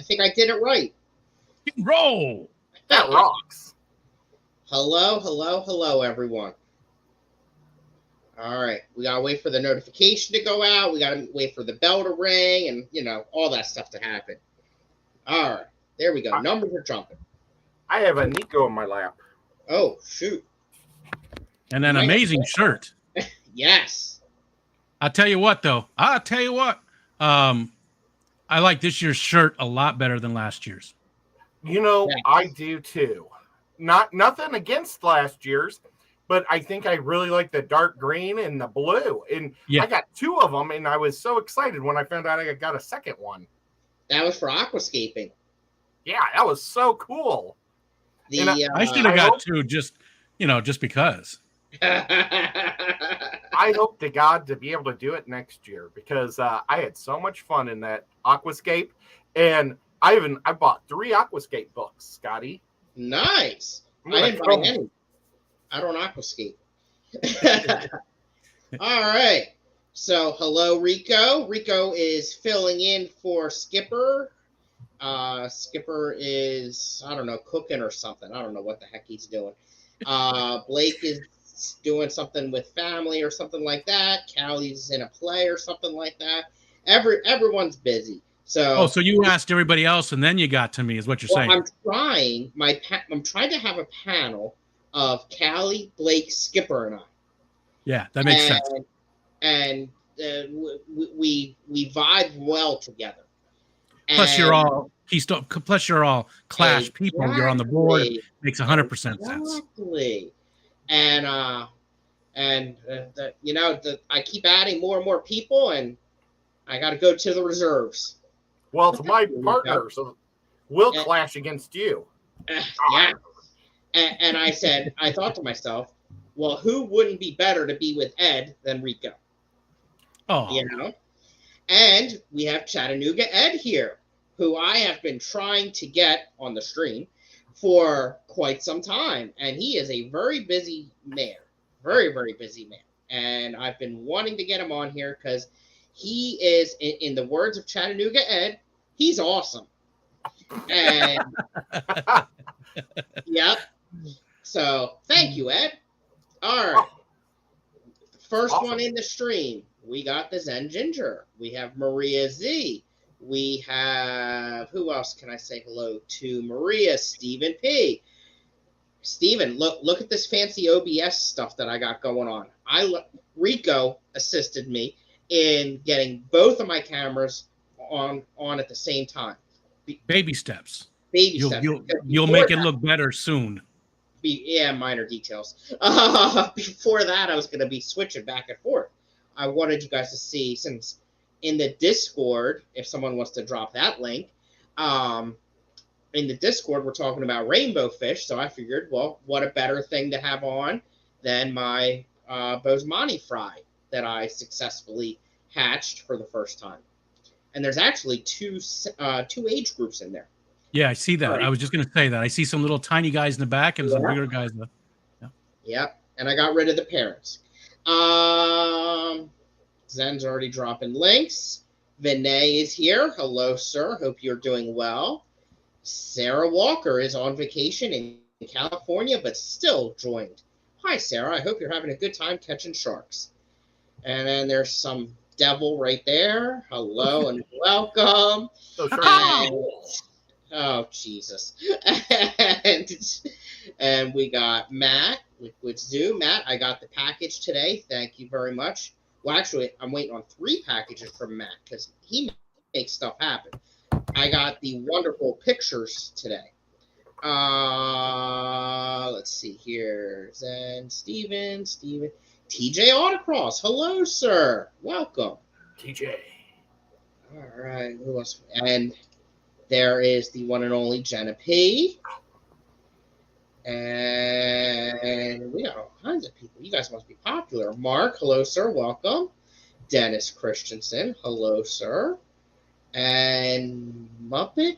think I did it right. Roll. That rocks. Hello, everyone. All right, we gotta wait for the notification to go out. We gotta wait for the bell to ring, and all that stuff to happen. All right, there we go. Numbers are jumping. I have a Nico in my lap. Oh shoot! And an amazing shirt. Yes. I'll tell you what, though. I like this year's shirt a lot better than last year's. I do too. Nothing against last year's, but I think I really like the dark green and the blue. And I got two of them, and I was so excited when I found out I got a second one. That was for aquascaping. Yeah, that was so cool. I should have got two just because. I hope to God to be able to do it next year because I had so much fun in that aquascape. And I bought 3 aquascape books, Scotty. Nice. I didn't buy any. I don't aquascape. All right. So, hello, Rico. Rico is filling in for Skipper. Skipper is, I don't know, cooking or something. I don't know what the heck he's doing. Blake is doing something with family or something like that. Callie's in a play or something like that. Everyone's busy. So you asked everybody else and then you got to me, is what you're saying. I'm trying to have a panel of Callie, Blake, Skipper, and I. Yeah, that makes sense. And we vibe well together. Plus, you're all Clash people. You're on the board. It makes 100% sense. Exactly. And I keep adding more and more people, and I got to go to the reserves. Well, it's my partner, so we'll clash against you. Yeah. And I thought to myself, well, who wouldn't be better to be with Ed than Rico? Oh. And we have Chattanooga Ed here, who I have been trying to get on the stream for quite some time. And he is a very busy man. Very, very busy man. And I've been wanting to get him on here because he is, in the words of Chattanooga Ed, he's awesome. And yep. So thank you, Ed. All right. First one in the stream. We got the Zen Ginger. We have Maria Z. We have, who else can I say hello to? Maria, Stephen P. Stephen, look at this fancy OBS stuff that I got going on. Rico assisted me in getting both of my cameras on at the same time. Baby steps. Steps. You'll make it look better soon. Minor details. Before that, I was going to be switching back and forth. I wanted you guys to see, since in the Discord, if someone wants to drop that link, in the Discord, we're talking about rainbow fish. So I figured, well, what a better thing to have on than my Bosemani fry that I successfully hatched for the first time. And there's actually two age groups in there. Yeah, I see that. Right. I was just going to say that. I see some little tiny guys in the back and some bigger guys in the... Yep, and I got rid of the parents. Zen's already dropping links. Vinay is here. Hello, sir. Hope you're doing well. Sarah Walker is on vacation in California, but still joined. Hi, Sarah. I hope you're having a good time catching sharks. And then there's some devil right there. Hello and welcome. Oh, Jesus. And we got Matt, Liquid Zoo. Matt, I got the package today. Thank you very much. Well, actually, I'm waiting on 3 packages from Matt because he makes stuff happen. I got the wonderful pictures today. Let's see here. Zen, Steven. TJ Autocross. Hello, sir. Welcome. TJ. All right. Who else? And there is the one and only Jenna P. And we got all kinds of people. You guys must be popular. Mark, hello, sir. Welcome. Dennis Christensen, hello, sir. And Muppet,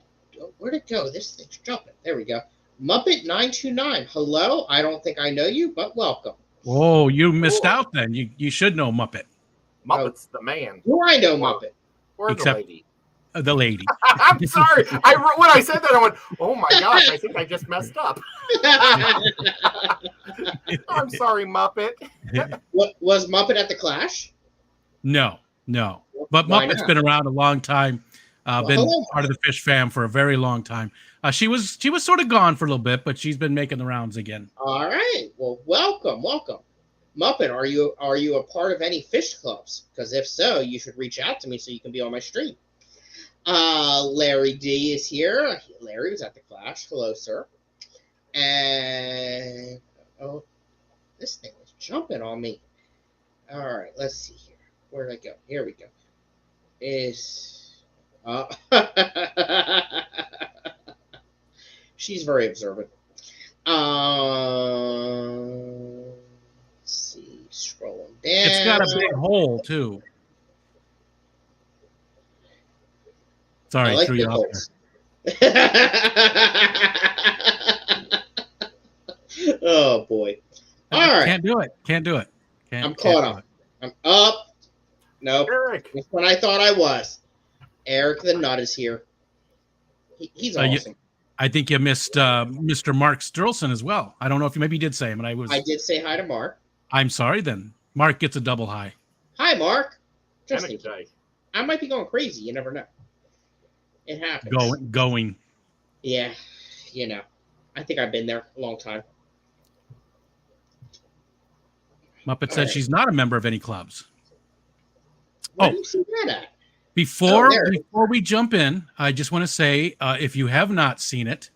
where'd it go? This thing's jumping. There we go. Muppet929, hello. I don't think I know you, but welcome. Oh, you missed out then. You should know Muppet. Muppet's the man. Do I know Muppet? Or the lady. The lady. I'm sorry. When I said that, I went, "Oh my gosh! I think I just messed up." I'm sorry, Muppet. What was Muppet at the Clash? No. But Why Muppet's not? been around a long time. Been Hello. part of the Fish fam for a very long time. She was sort of gone for a little bit, but she's been making the rounds again. All right. Well, welcome. Muppet, are you a part of any fish clubs? Because if so, you should reach out to me so you can be on my stream. Larry D is here. Larry was at the Clash. Hello, sir. And this thing was jumping on me. All right, let's see here. Where'd I go? Here we go. She's very observant. Let's see, scrolling down. It's got a big hole too. Sorry, I like threw the you off there. Oh boy! All right, Can't do it. I'm caught up. I'm up. Nope. Eric. That's what I thought I was. Eric the Nut is here. He's awesome. I think you missed Mr. Mark Sturlson as well. I don't know if you maybe did say him, and I did say hi to Mark. I'm sorry then. Mark gets a double hi. Hi, Mark. Just I might be going crazy. You never know. It happens. Going. Yeah, I think I've been there a long time. Muppet said she's not a member of any clubs. Where do you see that at? Before we jump in, I just want to say, if you have not seen it,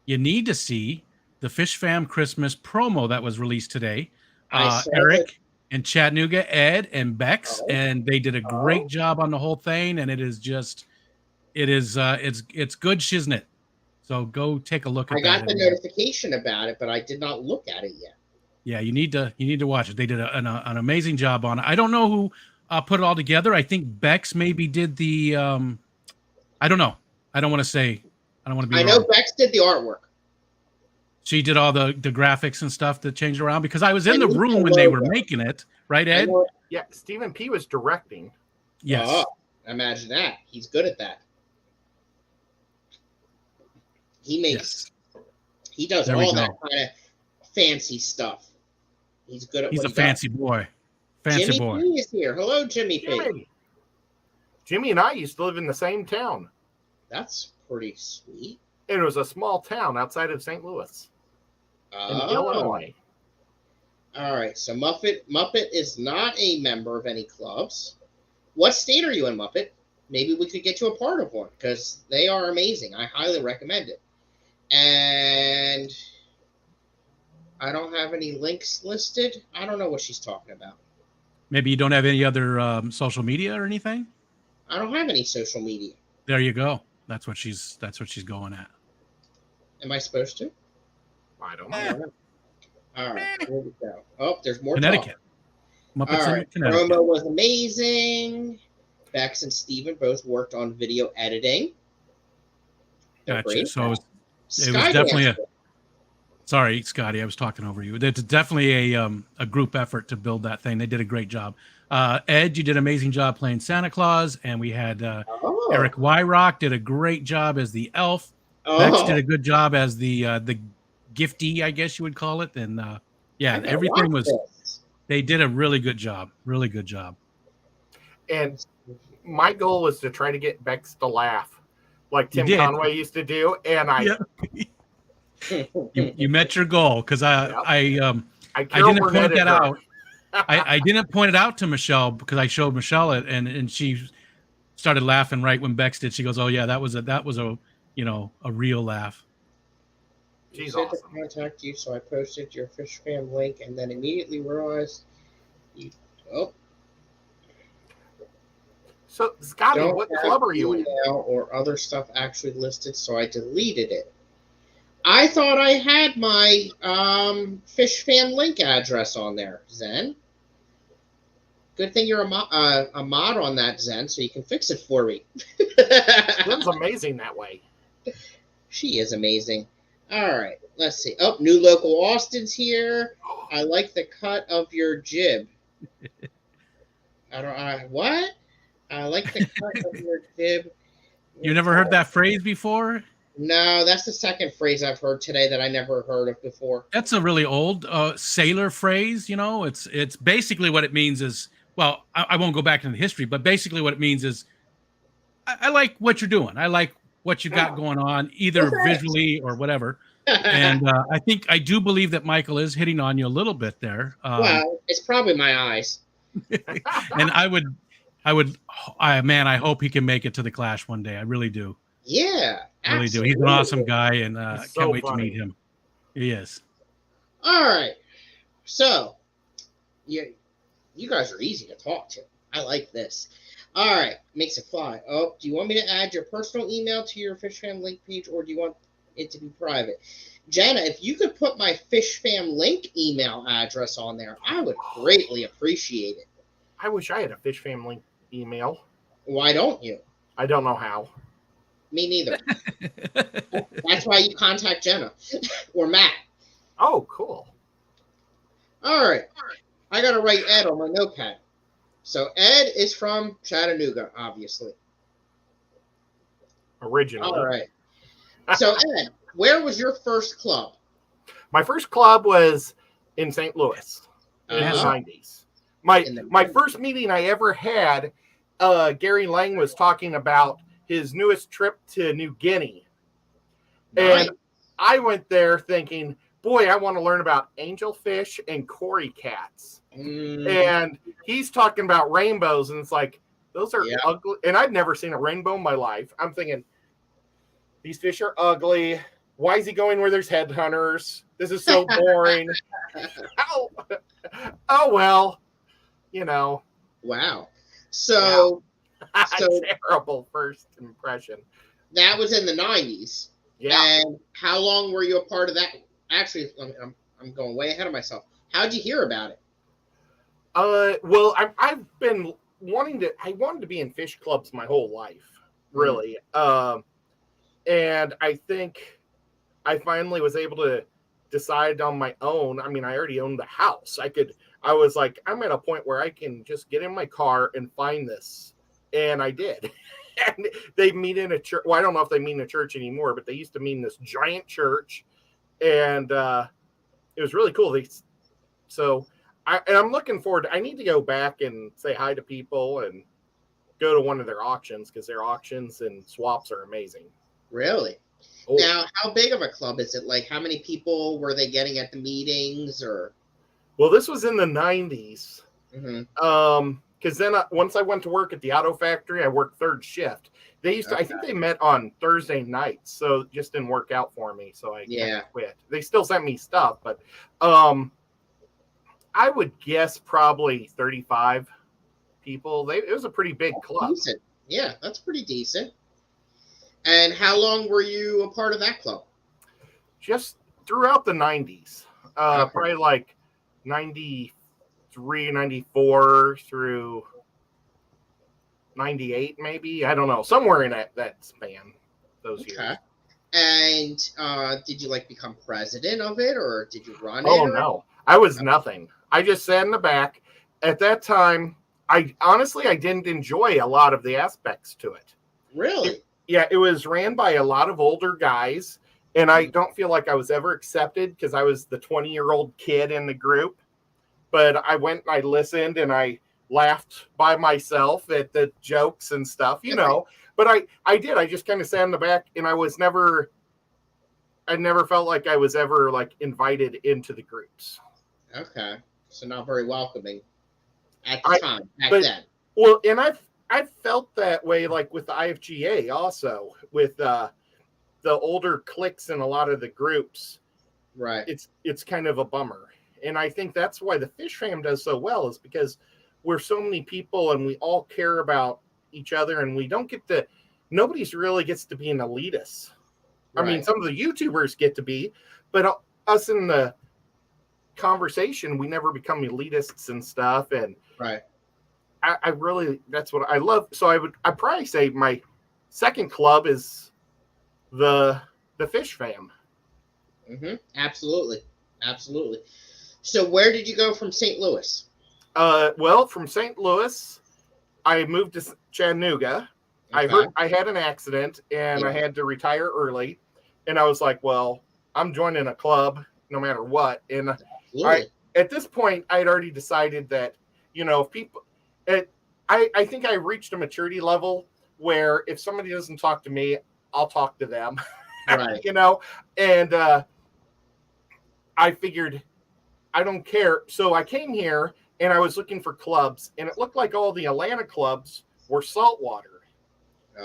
you need to see the Fish Fam Christmas promo that was released today. Eric and Chattanooga, Ed and Bex, and they did a great job on the whole thing. And it's good shiznit. So go take a look at that. I got the notification about it, but I did not look at it yet. Yeah, you need to watch it. They did an amazing job on it. I don't know who put it all together. I think Bex maybe did the. I don't know. I don't want to say. I don't want to be. I know Bex did the artwork. She did all the graphics and stuff that changed around because I was in the room when they were making it, right, Ed? Yeah, Stephen P was directing. Yes. Oh, imagine that. He's good at that. He does all that kind of fancy stuff. He's good at. He's a fancy boy. Jimmy P is here. Hello, Jimmy P. Jimmy and I used to live in the same town. That's pretty sweet. It was a small town outside of St. Louis, in Illinois. All right, so Muppet is not a member of any clubs. What state are you in, Muppet? Maybe we could get you a part of one because they are amazing. I highly recommend it. And I don't have any links listed. I don't know what she's talking about. Maybe you don't have any other social media or anything? I don't have any social media. There you go. That's what she's going at. Am I supposed to? I don't know. All right, here we go. Oh, there's more Connecticut. All right, promo was amazing. Bex and Steven both worked on video editing. Gotcha. So it was definitely Sorry, Scotty, I was talking over you. It's definitely a group effort to build that thing. They did a great job. Ed, you did an amazing job playing Santa Claus, and we had Eric Wyrock did a great job as the elf. Bex did a good job as the gifty, I guess you would call it. And everything was. They did a really good job. Really good job. And my goal was to try to get Bex to laugh, like Tim Conway used to do, and I. You met your goal because I didn't point that out. I didn't point it out to Michelle because I showed Michelle it and she started laughing right when Bex did. She goes, "Oh yeah, that was a real laugh." She's said to contact you, so I posted your Fish Fam link and then immediately realized you. Oh. So Scotty, what club are you in? Or other stuff actually listed, so I deleted it. I thought I had my Fish Fam link address on there, Zen. Good thing you're a mod on that, Zen, so you can fix it for me. Zen's amazing that way. She is amazing. All right, let's see. Oh, new local Austin's here. I like the cut of your jib. What? I like the cut of your jib. You never heard that phrase before? No, that's the second phrase I've heard today that I never heard of before. That's a really old sailor phrase. It's basically what it means is, well, I won't go back into the history, but basically what it means is, I like what you're doing. I like what you got going on, either visually or whatever. And I do believe that Michael is hitting on you a little bit there. Well, it's probably my eyes. And I hope he can make it to the Clash one day. I really do. Yeah, I really do. He's an awesome guy, and can't wait to meet him. He is. All right. So, you guys are easy to talk to. I like this. All right. Makes it fly. Oh, do you want me to add your personal email to your Fish Fam link page, or do you want it to be private? Jenna, if you could put my Fish Fam link email address on there, I would greatly appreciate it. I wish I had a Fish Fam link email. Why don't you? I don't know how. Me neither. That's why you contact Jenna or Matt. Oh, cool. All right. I got to write Ed on my notepad. So Ed is from Chattanooga, obviously. Originally. All right. So Ed, where was your first club? My first club was in St. Louis in the 90s. My first meeting I ever had, Gary Lang was talking about his newest trip to New Guinea. Nice. And I went there thinking, boy, I want to learn about angelfish and cory cats. And he's talking about rainbows, and it's like, those are ugly. And I'd never seen a rainbow in my life. I'm thinking, these fish are ugly. Why is he going where there's headhunters? This is so boring. Oh, well, Wow. So terrible first impression. That was in the 90s. Yeah. And how long were you a part of that? Actually, I'm going way ahead of myself. How'd you hear about it? Well, I've been wanted to be in fish clubs my whole life, really. And I think I finally was able to decide on my own. I mean, I already owned the house. I was like, I'm at a point where I can just get in my car and find this. And I did. And they meet in a church. Well, I don't know if they meet in a church anymore, but they used to meet in this giant church. And it was really cool. I'm looking forward I need to go back and say hi to people and go to one of their auctions, because their auctions and swaps are amazing. Really? Oh. Now, how big of a club is it? Like, how many people were they getting at the meetings? Or? Well, this was in the 90s. Because then once I went to work at the auto factory, I worked third shift. They used to, I think they met on Thursday nights, so it just didn't work out for me. So I quit. They still sent me stuff, but I would guess probably 35 people. It was a pretty big club. Decent. Yeah, that's pretty decent. And how long were you a part of that club? Just throughout the 90s. Probably like 93, 94 through 98, maybe. I don't know. Somewhere in that span, those years. And did you become president of it, or did you run it? Oh, no. I was nothing. I just sat in the back. At that time, I didn't enjoy a lot of the aspects to it. Really? It was ran by a lot of older guys, and I don't feel like I was ever accepted because I was the 20-year-old kid in the group. But I went and I listened, and I laughed by myself at the jokes and stuff, But I did. I just kind of sat in the back, and I never felt like I was ever invited into the groups. Okay. So not very welcoming at the time, back then. Well, and I felt that way with the IFGA also, with the older cliques in a lot of the groups. Right. It's kind of a bummer. And I think that's why the Fish Fam does so well, is because we're so many people and we all care about each other, and nobody's really gets to be an elitist. Right. I mean, some of the YouTubers get to be, but us in the conversation, we never become elitists and stuff. And right. I really, that's what I love. So I'd probably say my second club is the Fish Fam. Absolutely. So where did you go from St. Louis? Well, from St. Louis, I moved to Chattanooga, Okay. I had an accident and I had to retire early. And I was like, well, I'm joining a club no matter what. And at this point, I had already decided that, if people, I think I reached a maturity level where if somebody doesn't talk to me, I'll talk to them, right. And I figured I don't care. So I came here and I was looking for clubs, and it looked like all the Atlanta clubs were saltwater,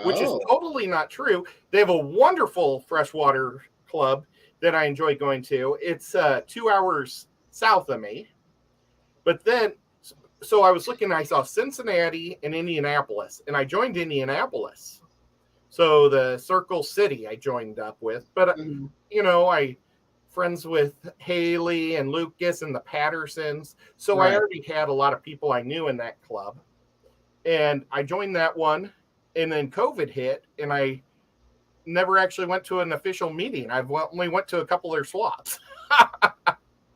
which is totally not true. They have a wonderful freshwater club that I enjoy going to. It's 2 hours south of me. But then, so I was looking, I saw Cincinnati and Indianapolis, and I joined Indianapolis. So the Circle City I joined up with. But, I friends with Haley and Lucas and the Pattersons. So I already had a lot of people I knew in that club. And I joined that one. And then COVID hit, and I never actually went to an official meeting. I've only went to a couple of their swaps.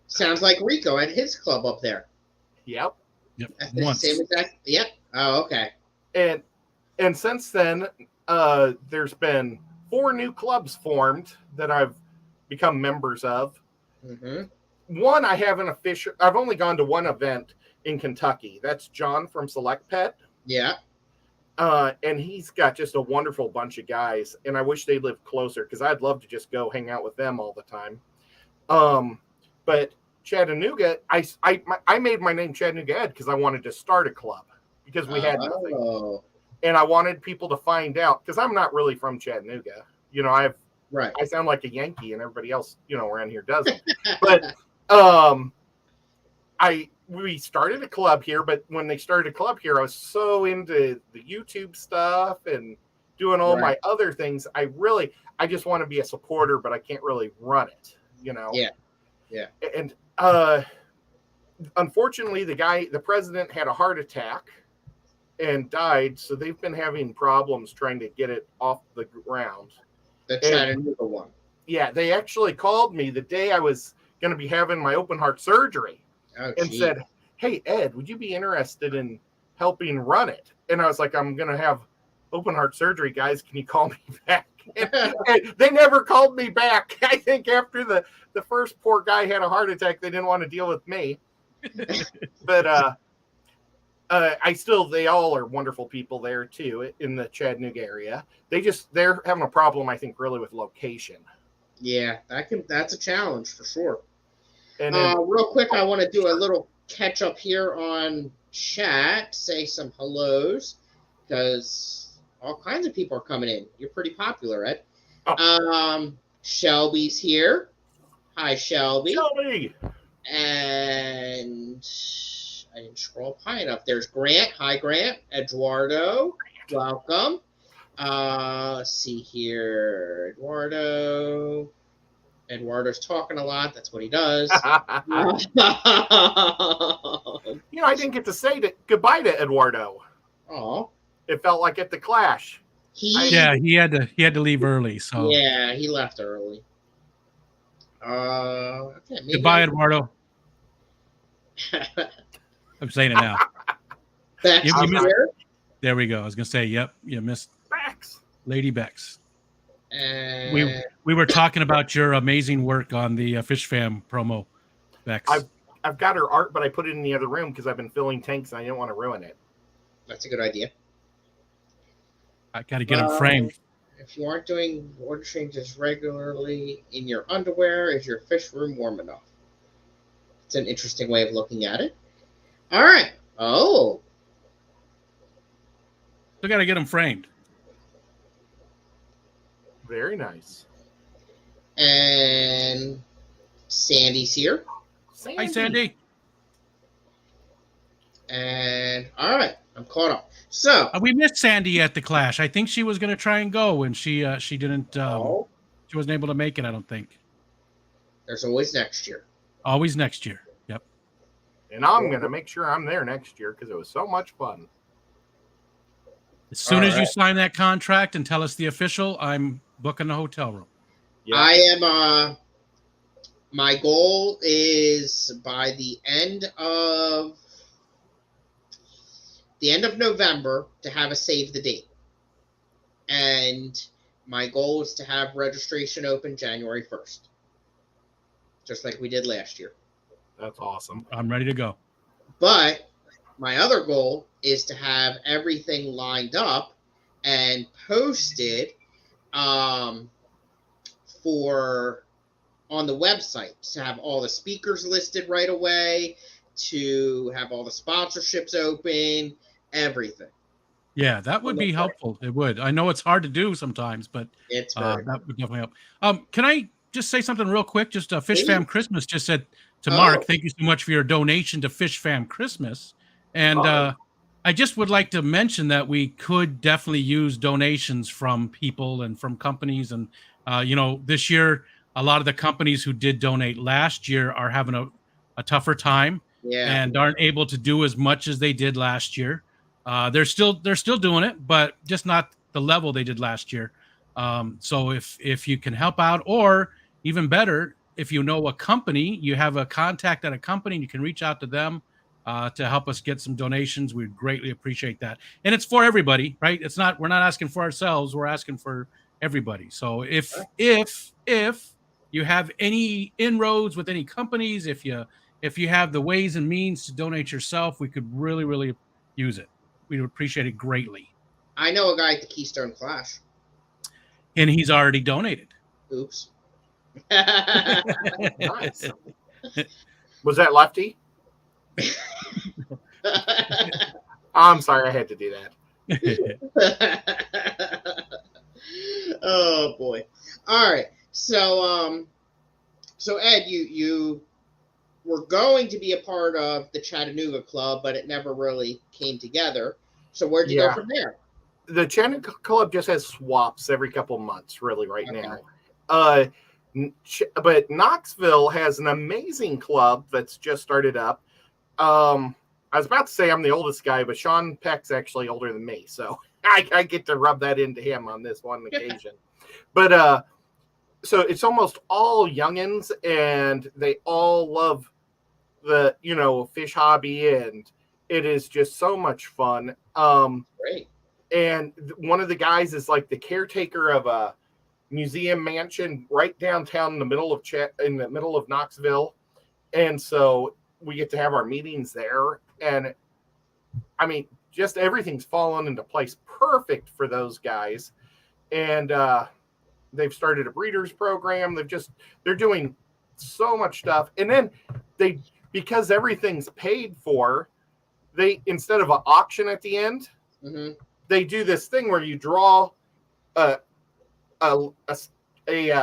Sounds like Rico at his club up there. Yep. Once. Same exact. Yep. Oh, okay. And since then, there's been 4 new clubs formed that I've become members of. One, I haven't official. I've only gone to one event in Kentucky. That's John from Select Pet. Yeah. And he's got just a wonderful bunch of guys, and I wish they lived closer because I'd love to just go hang out with them all the time. But Chattanooga, I made my name Chattanooga Ed because I wanted to start a club because we had nothing, and I wanted people to find out because I'm not really from Chattanooga. I sound like a Yankee, and everybody else, around here doesn't. But we started a club here, but when they started a club here, I was so into the YouTube stuff and doing all my other things. I just want to be a supporter, but I can't really run it, Yeah. And unfortunately, the president had a heart attack and died. So they've been having problems trying to get it off the ground. The Chattanooga one. Yeah. They actually called me the day I was going to be having my open heart surgery and said, hey, Ed, would you be interested in helping run it? And I was like, I'm going to have open heart surgery, guys. Can you call me back? And they never called me back. I think after the first poor guy had a heart attack, they didn't want to deal with me. But they all are wonderful people there too in the Chattanooga area. They're having a problem, I think, really with location. Yeah, that's a challenge for sure. And real quick, I want to do a little catch up here on chat, say some hellos, because all kinds of people are coming in. You're pretty popular, Ed. Shelby's here. Hi, Shelby. Shelby. And I didn't scroll high enough. There's Grant. Hi, Grant. Eduardo. Welcome. Let's see here. Eduardo's talking a lot. That's what he does. I didn't get to say goodbye to Eduardo. Oh. It felt like at the Clash. He had to leave early. So yeah, he left early. Goodbye, Eduardo. I'm saying it now. There we go. I was gonna say, yep, you missed Bex. Lady Bex. And we were talking about your amazing work on the Fish Fam promo, Bex. I've got her art, but I put it in the other room because I've been filling tanks and I didn't want to ruin it. That's a good idea. I got to get them framed. If you aren't doing order changes regularly in your underwear, is your fish room warm enough? It's an interesting way of looking at it. All right. Oh. Still got to get them framed. Very nice. And Sandy's here. Hi, Sandy. And all right, I'm caught up. So we missed Sandy at the Clash. I think she was going to try and go, and she didn't. She wasn't able to make it. I don't think. There's always next year. Always next year. Yep. And I'm going to make sure I'm there next year because it was so much fun. As soon as you sign that contract and tell us the official, I'm booking a hotel room. Yep. I am. My goal is by the end of November to have a save the date. And my goal is to have registration open January 1st, just like we did last year. That's awesome. I'm ready to go. But my other goal is to have everything lined up and posted for on the website, to have all the speakers listed right away, to have all the sponsorships open, everything. Yeah, that would be helpful. It would. I know it's hard to do sometimes, but it's that would definitely help. Can I just say something real quick? Just Fish Fam Christmas just said to Mark, thank you so much for your donation to Fish Fam Christmas. And I just would like to mention that we could definitely use donations from people and from companies. And, this year, a lot of the companies who did donate last year are having a tougher time and aren't able to do as much as they did last year. They're still doing it, but just not the level they did last year. So if you can help out, or even better, if you know a company, you have a contact at a company, and you can reach out to them to help us get some donations, we'd greatly appreciate that. And it's for everybody, right? We're not asking for ourselves, we're asking for everybody. So if you have any inroads with any companies, if you have the ways and means to donate yourself, we could really, really use it. We would appreciate it greatly. I know a guy at the Keystone Clash. And he's already donated. Oops. Nice. Was that Lefty? I'm sorry, I had to do that. Oh boy. All right. So Ed, you were going to be a part of the Chattanooga club, but it never really came together. So where'd you go from there? The Chattanooga club just has swaps every couple months, really, right now. But Knoxville has an amazing club that's just started up. I was about to say I'm the oldest guy, but Sean Peck's actually older than me, so I get to rub that into him on this one occasion. But so it's almost all youngins, and they all love the fish hobby, and it is just so much fun. Great. And one of the guys is like the caretaker of a museum mansion right downtown in the middle of Knoxville, and so we get to have our meetings there. And I mean, just everything's fallen into place perfect for those guys. And they've started a breeders program. They're doing so much stuff. And then because everything's paid for, instead of an auction at the end, they do this thing where you draw a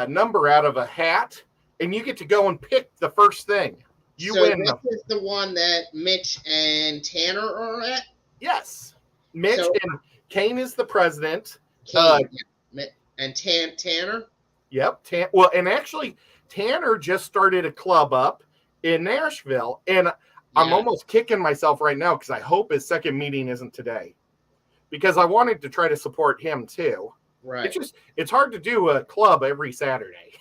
number out of a hat, and you get to go and pick the first thing. You win. This is the one that Mitch and Tanner are at? Yes. Mitch and Kane is the president. And Tanner? Yep. Well, and actually, Tanner just started a club up in Nashville, and I'm almost kicking myself right now because I hope his second meeting isn't today, because I wanted to try to support him too. Right. It's hard to do a club every Saturday.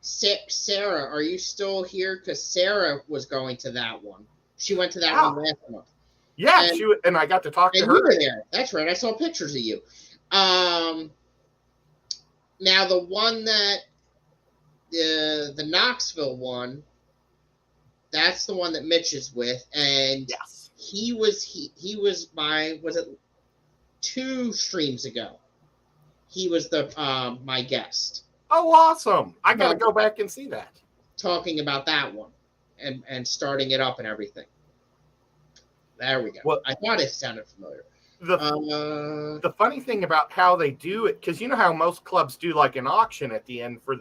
Sarah, are you still here? Because Sarah was going to that one. She went to that one last month. Yeah, and I got to talk to her. You were there. That's right. I saw pictures of you. Now the one that the Knoxville one, that's the one that Mitch is with, and he was was it 2 streams ago? He was my guest. Oh, awesome! I gotta go back and see that. Talking about that one and starting it up and everything. There we go. Well, I thought it sounded familiar. The funny thing about how they do it, because you know how most clubs do like an auction at the end for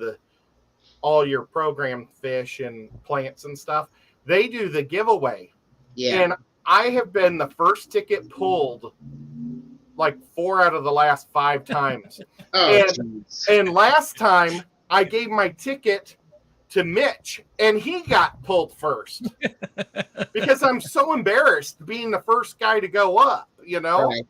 all your programmed fish and plants and stuff. They do the giveaway. Yeah. And I have been the first ticket pulled like 4 out of the last 5 times. And last time I gave my ticket to Mitch, and he got pulled first because I'm so embarrassed being the first guy to go up, Right.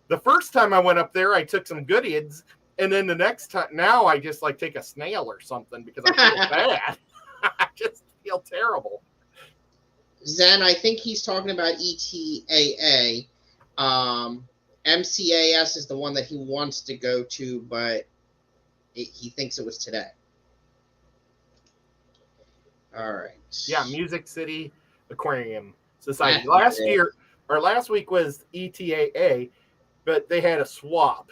The first time I went up there, I took some goodies, and then the next time, now I just like take a snail or something because I feel bad. I just feel terrible. Zen, I think he's talking about ETAA. MCAS is the one that he wants to go to, but he thinks it was today. All right. Yeah, Music City Aquarium Society. Last week was ETAA, but they had a swap.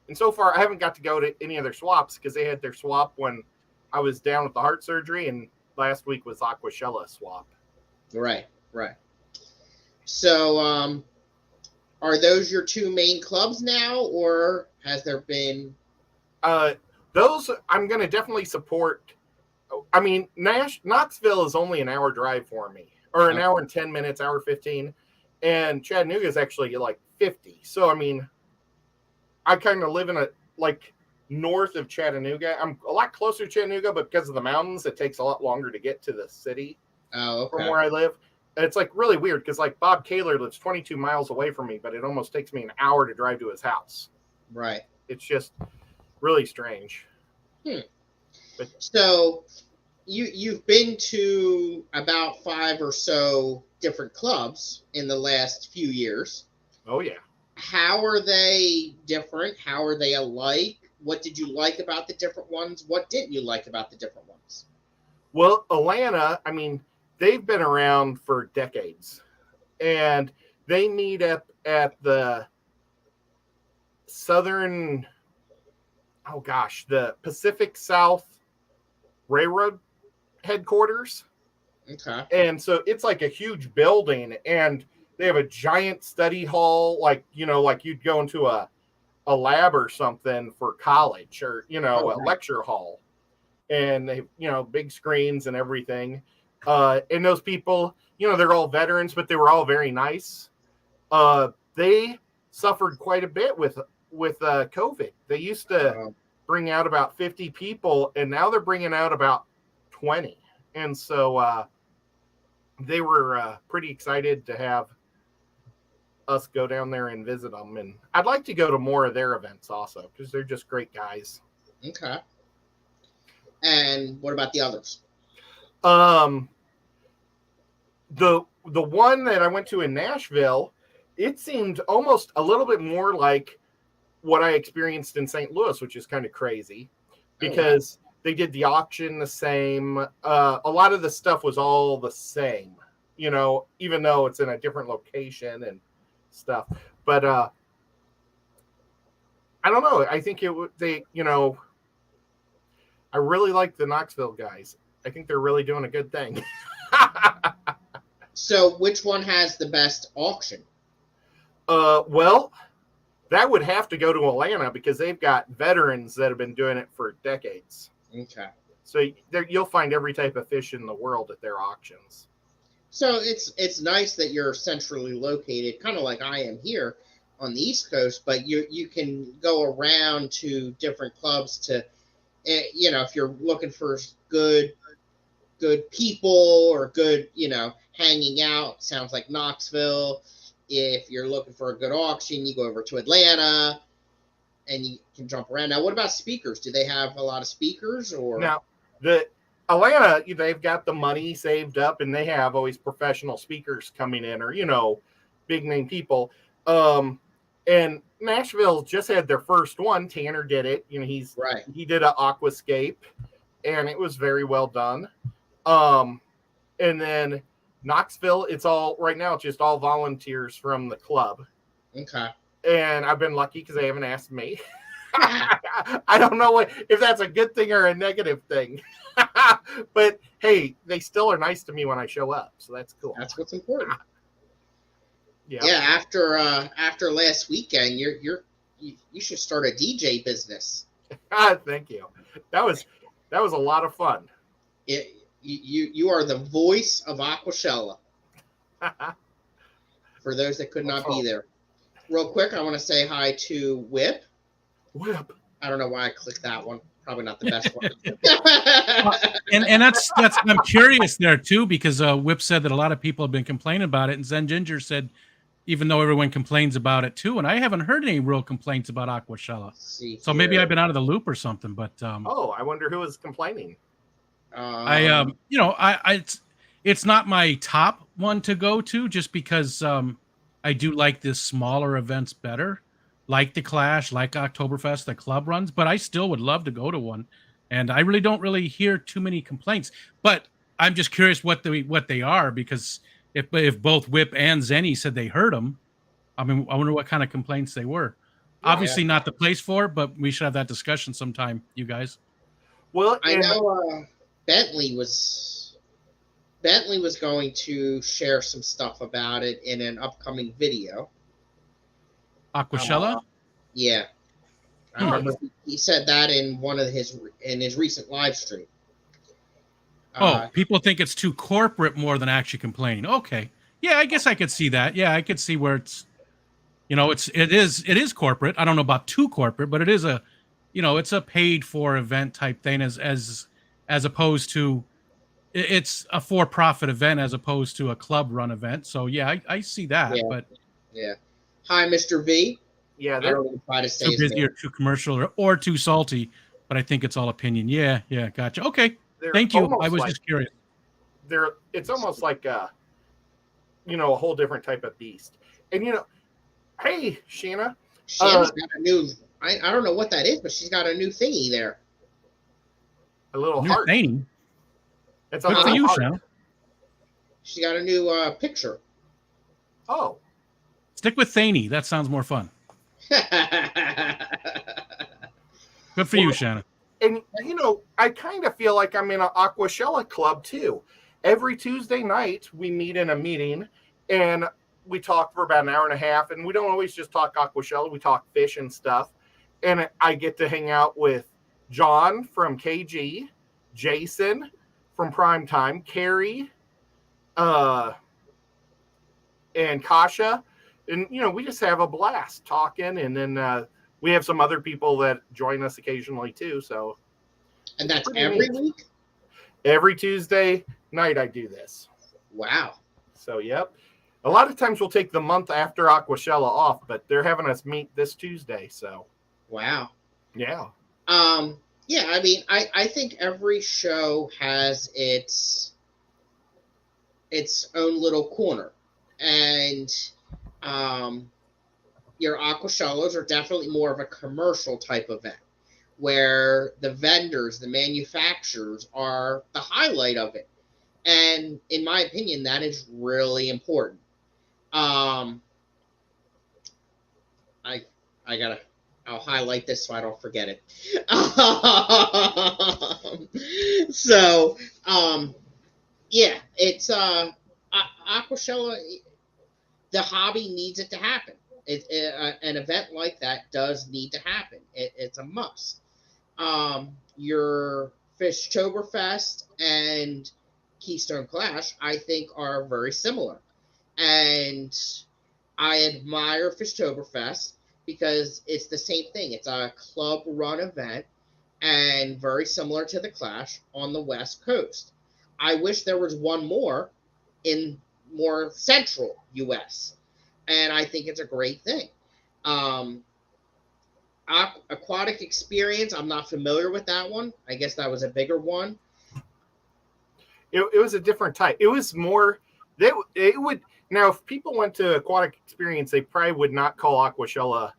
And so far, I haven't got to go to any of their swaps because they had their swap when I was down with the heart surgery, and last week was Aquashella swap. Right. So, are those your two main clubs now, or has there been? Those I'm going to definitely support. I mean, Knoxville is only an hour drive for me, or an hour and 10 minutes, hour 15, and Chattanooga is actually like 50. So, I mean, I kind of live in north of Chattanooga. I'm a lot closer to Chattanooga, but because of the mountains, it takes a lot longer to get to the city from where I live. It's like really weird because like Bob Kaler lives 22 miles away from me, but it almost takes me an hour to drive to his house. Right. It's just really strange. But, so you've been to about 5 or so different clubs in the last few years. Oh, yeah. How are they different? How are they alike? What did you like about the different ones? What didn't you like about the different ones? Well, Atlanta, I mean, they've been around for decades. And they meet up at the the Pacific South Railroad headquarters. Okay. And so it's like a huge building, and they have a giant study hall, like you'd go into a lab or something for college, or a lecture hall, and they big screens and everything. And those people, they're all veterans, but they were all very nice. They suffered quite a bit with COVID. They used to bring out about 50 people, and now they're bringing out about 20. And so they were pretty excited to have us go down there and visit them. And I'd like to go to more of their events also, because they're just great guys. Okay. And what about the others? The one that I went to in Nashville, it seemed almost a little bit more like what I experienced in St. Louis, which is kind of crazy because they did the auction the same. A lot of the stuff was all the same, even though it's in a different location and stuff. But I don't know. I think I really like the Knoxville guys. I think they're really doing a good thing. So which one has the best auction? Well, that would have to go to Atlanta because they've got veterans that have been doing it for decades. Okay. So you'll find every type of fish in the world at their auctions. So it's nice that you're centrally located, kind of like I am here on the East Coast, but you can go around to different clubs to, if you're looking for good people or good, hanging out, sounds like Knoxville. If you're looking for a good auction, you go over to Atlanta and you can jump around. Now, what about speakers? Do they have a lot of speakers? Or now, the Atlanta, they've got the money saved up, and they have always professional speakers coming in, or big name people. And Nashville just had their first one. Tanner did it. He did an aquascape, and it was very well done. And then Knoxville, it's all right now. It's just all volunteers from the club. Okay. And I've been lucky because they haven't asked me. I don't know if that's a good thing or a negative thing. But hey, they still are nice to me when I show up, so that's cool. That's what's important. Yeah. After last weekend, you should start a DJ business. Thank you. That was a lot of fun. You are the voice of Aquashella. For those that could not be there. Real quick, I want to say hi to Whip. Whip. I don't know why I clicked that one. Probably not the best one. and that's I'm curious there too, because Whip said that a lot of people have been complaining about it, and Zen Ginger said even though everyone complains about it too, and I haven't heard any real complaints about Aquashella. So maybe I've been out of the loop or something. But I wonder who is complaining. It's not my top one to go to, just because I do like the smaller events better. like the Clash, like Oktoberfest, the club runs, but I still would love to go to one. And I really don't hear too many complaints. But I'm just curious what they are, because if both Whip and Zenny said they heard them, I mean, I wonder what kind of complaints they were. Yeah, obviously not the place for it, but we should have that discussion sometime, you guys. Well, I know Bentley was going to share some stuff about it in an upcoming video. Aquashella? Yeah. I remember he said that in his recent live stream. People think it's too corporate more than actually complaining. Okay. Yeah, I guess I could see that. Yeah, I could see where it's, it is corporate. I don't know about too corporate, but it is it's a paid for event type thing as opposed to, it's a for-profit event as opposed to a club run event. So yeah, I see that. Yeah. But yeah. Hi, Mr. V. Yeah, they're try to say too busy or too commercial or too salty, but I think it's all opinion. Yeah, gotcha. Okay, thank you. I was just curious. It's almost like a whole different type of beast. And hey, Shanna. Shanna's got a new. I don't know what that is, but she's got a new thingy there. A little heart. Thing. It's good for you, Shanna. She got a new picture. Oh. Stick with Thaney. That sounds more fun. Good for you, Shanna. And I kind of feel like I'm in an Aquashella club too. Every Tuesday night we meet in a meeting and we talk for about an hour and a half, and we don't always just talk Aquashella, we talk fish and stuff. And I get to hang out with John from KG, Jason from Primetime, Carrie, and Kasha. And, we just have a blast talking. And then we have some other people that join us occasionally, too. So, and that's every week? Every Tuesday night I do this. Wow. So, yep. A lot of times we'll take the month after Aquashella off, but they're having us meet this Tuesday. So, wow. Yeah. Yeah, I mean, I think every show has its own little corner. And your Aquashellas are definitely more of a commercial type event where the vendors, the manufacturers are the highlight of it. And in my opinion, that is really important. I'll highlight this so I don't forget it. Yeah, it's Aquashella. The hobby needs it to happen. An event like that does need to happen. It's a must. Your Fishtoberfest and Keystone Clash, I think, are very similar. And I admire Fishtoberfest because it's the same thing. It's a club-run event and very similar to the Clash on the West Coast. I wish there was one more in more central U.S., and I think it's a great thing. Aquatic Experience, I'm not familiar with that one. I guess that was a bigger one. It was a different type. It was more, it would, now if people went to Aquatic Experience, they probably would not call Aquashella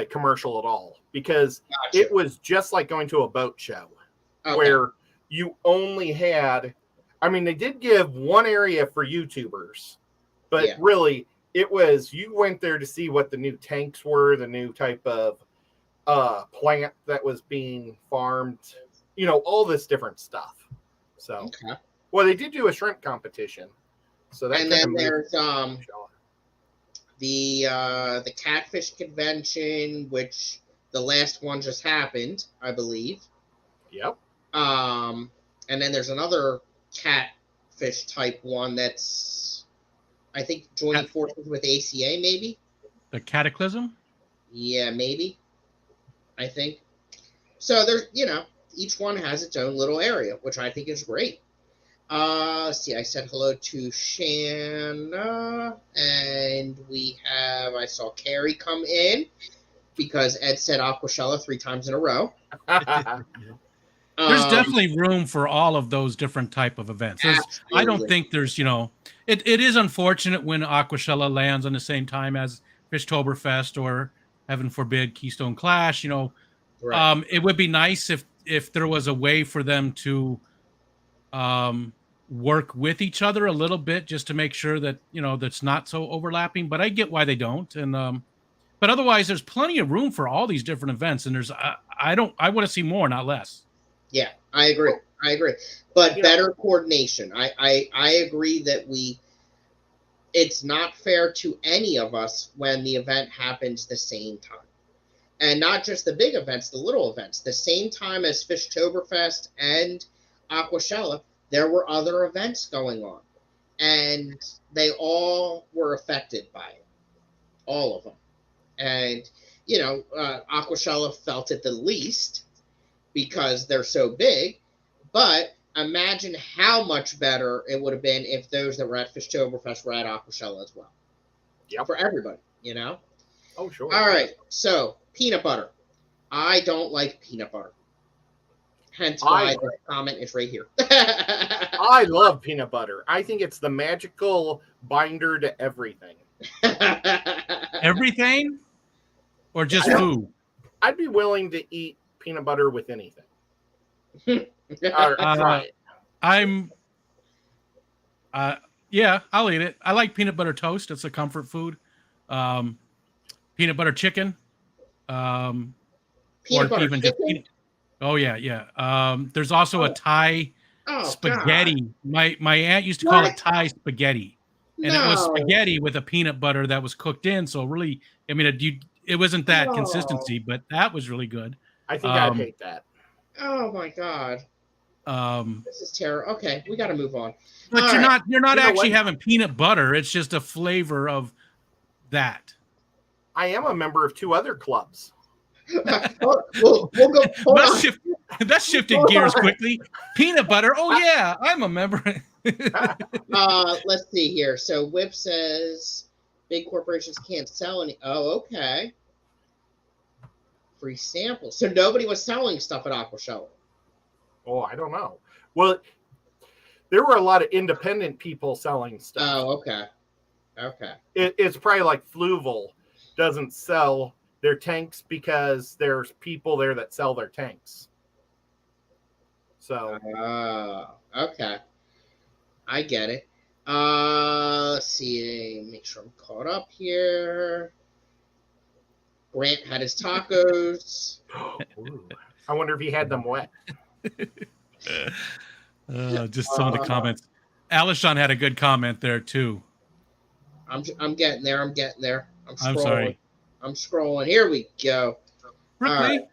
commercial at all, because it was just like going to a boat show where you only had, I mean, they did give one area for YouTubers, but really it was, you went there to see what the new tanks were, the new type of plant that was being farmed, all this different stuff. So, well, they did do a shrimp competition. So that, and then there's the catfish convention, which the last one just happened, I believe. Yep. And then there's another catfish type one that's, I think, joining forces with ACA, maybe. The Cataclysm? Yeah, maybe. I think. So there's, each one has its own little area, which I think is great. See, I said hello to Shanna, and I saw Carrie come in because Ed said Aquashella 3 times in a row. There's definitely room for all of those different type of events. I don't think there's, it is unfortunate when Aquashella lands on the same time as Fishtoberfest or, heaven forbid, Keystone Clash. Right. It would be nice if there was a way for them to work with each other a little bit, just to make sure that that's not so overlapping. But I get why they don't, and but otherwise, there's plenty of room for all these different events, and I want to see more, not less. Yeah, I agree. But better coordination. I agree that it's not fair to any of us when the event happens the same time. And not just the big events, the little events. The same time as Fishtoberfest and Aquashella, there were other events going on. And they all were affected by it. All of them. And, Aquashella felt it the least because they're so big. But imagine how much better it would have been if those that were at Fishtoberfest were at Aquashella as well. Yeah. For everybody, Oh, sure. All right. So, peanut butter. I don't like peanut butter. Hence why this comment is right here. I love peanut butter. I think it's the magical binder to everything. Everything? Or just food? I'd be willing to eat peanut butter with anything. Yeah, I'll eat it. I like peanut butter toast. It's a comfort food. Peanut butter chicken. Peanut butter chicken? Oh yeah. There's also a Thai spaghetti. God. My aunt used to call it Thai spaghetti, and it was spaghetti with a peanut butter that was cooked in. So really, I mean, it wasn't that consistency, but that was really good. I think I'd hate that. Oh my God. This is terrible. Okay, we got to move on. But you're not actually having peanut butter. It's just a flavor of that. I am a member of 2 other clubs. we'll go. That shifted gears quickly. Peanut butter. Oh yeah, I'm a member. Let's see here. So Whip says big corporations can't sell any. Oh, okay. Free samples. So nobody was selling stuff at Aquashella. Oh, I don't know. Well, there were a lot of independent people selling stuff. Oh, okay. It's probably like Fluval doesn't sell their tanks because there's people there that sell their tanks. So. Okay. I get it. Let's see. Make sure I'm caught up here. Grant had his tacos. I wonder if he had them wet. Just some of the comments. Alishon had a good comment there too. I'm getting there. I'm sorry. I'm scrolling. Here we go. Really?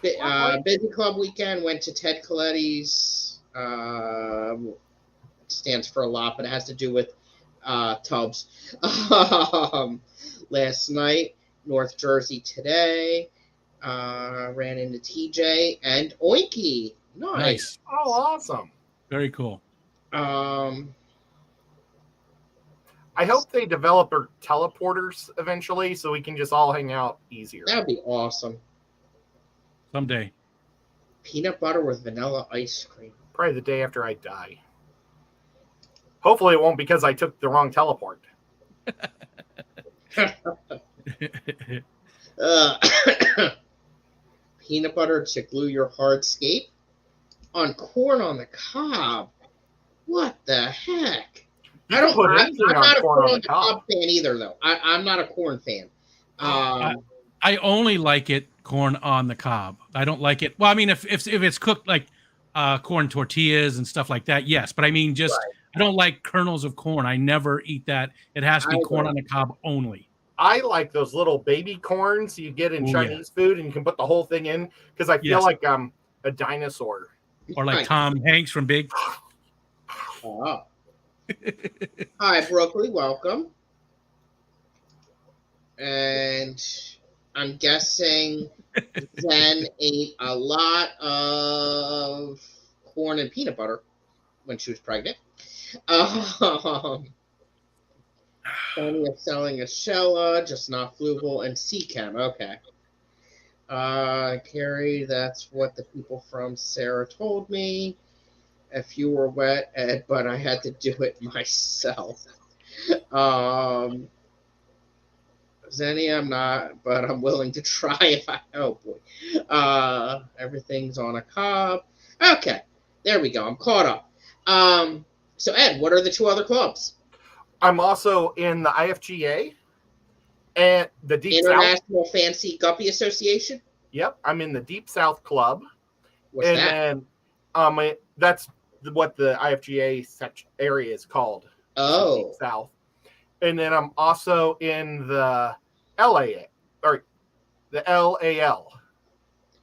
Busy Club weekend. Went to Ted Coletti's. Stands for a lot, but it has to do with tubs. Last night, North Jersey today. Ran into TJ and Oinky. Nice. Oh, awesome. Very cool. I hope they develop teleporters eventually so we can just all hang out easier. That'd be awesome. Someday. Peanut butter with vanilla ice cream. Probably the day after I die. Hopefully it won't because I took the wrong teleport. Peanut butter to glue your hardscape on corn on the cob. What the heck? I'm not a corn on the cob fan either, though. I'm not a corn fan. I only like it corn on the cob. I don't like it. Well, I mean, if it's cooked like corn tortillas and stuff like that, yes. But I mean, just I don't like kernels of corn. I never eat that. It has to be corn on the cob only. I like those little baby corns you get in Chinese food, and you can put the whole thing in because I feel like a dinosaur. Or like Tom Hanks from Big. Oh. Hi, Broccoli. Welcome. And I'm guessing Zen ate a lot of corn and peanut butter when she was pregnant. Plenty of selling a Shella, just not Fluval and Seachem. Okay. Carrie, that's what the people from Sarah told me. If you were wet, Ed, but I had to do it myself. Zenny, I'm not, but I'm willing to try if I. Oh boy, everything's on a cob. Okay, there we go. I'm caught up. So Ed, what are the two other clubs? I'm also in the IFGA and the Deep International South. Fancy Guppy Association. Yep, I'm in the Deep South Club. What's and that? then that's what the IFGA area is called. Oh, Deep South. And then I'm also in the LA or the LAL.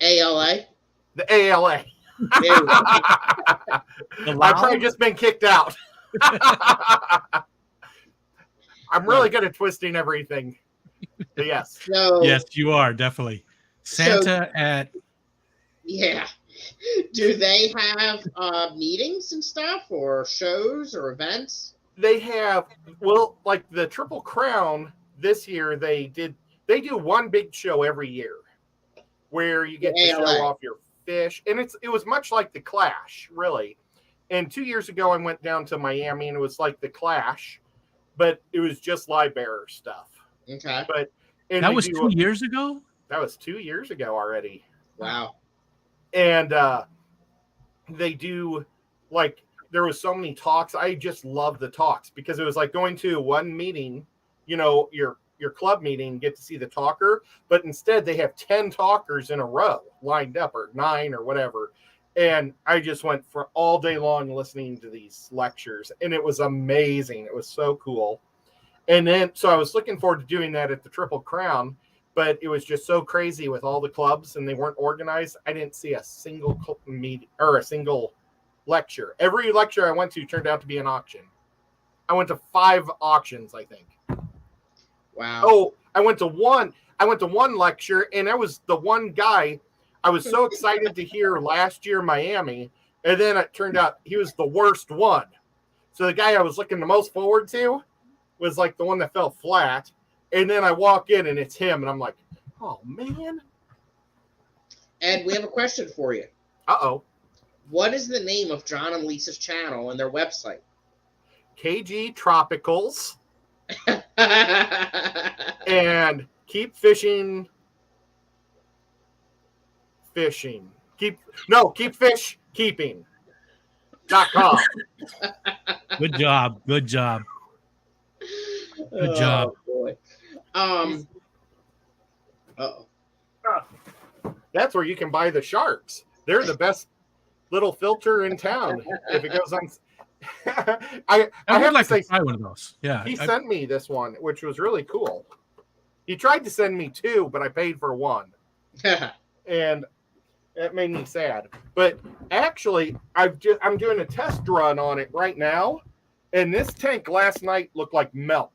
ALA. The ALA. I've probably just been kicked out. I'm really good at twisting everything. But yes. So, yes, you are definitely Santa at. Yeah. Do they have meetings and stuff, or shows, or events? They have, well, like the Triple Crown this year. They do one big show every year where you get to show off your fish, and it was much like the Clash, really. And 2 years ago, I went down to Miami, and it was like the Clash, but it was just live bearer stuff. Okay. But that was 2 years ago? That was 2 years ago already. Wow. And they do, like, there was so many talks. I just love the talks because it was like going to one meeting, your club meeting, get to see the talker, but instead they have 10 talkers in a row lined up, or 9 or whatever. And I just went for all day long listening to these lectures, and it was amazing. It was so cool. And then, so I was looking forward to doing that at the Triple Crown, but it was just so crazy with all the clubs, and they weren't organized. I didn't see a single meeting or a single lecture. Every lecture I went to turned out to be an auction. I went to 5 auctions, I think. Wow. Oh, I went to one lecture, and I was the one guy I was so excited to hear last year in Miami, and then it turned out he was the worst one. So the guy I was looking the most forward to was like the one that fell flat. And then I walk in and it's him, and I'm like, oh man. Ed, we have a question for you. Uh-oh. What is the name of John and Lisa's channel and their website? KG Tropicals. And keep fishing. Keep fish keeping.com. Good job. Good job. Good job. Boy. That's where you can buy the sharks. They're the best little filter in town. If it goes on, I would like to try one of those. Yeah, he sent me this one, which was really cool. He tried to send me 2, but I paid for 1, and that made me sad. But actually, I'm doing a test run on it right now, and this tank last night looked like milk.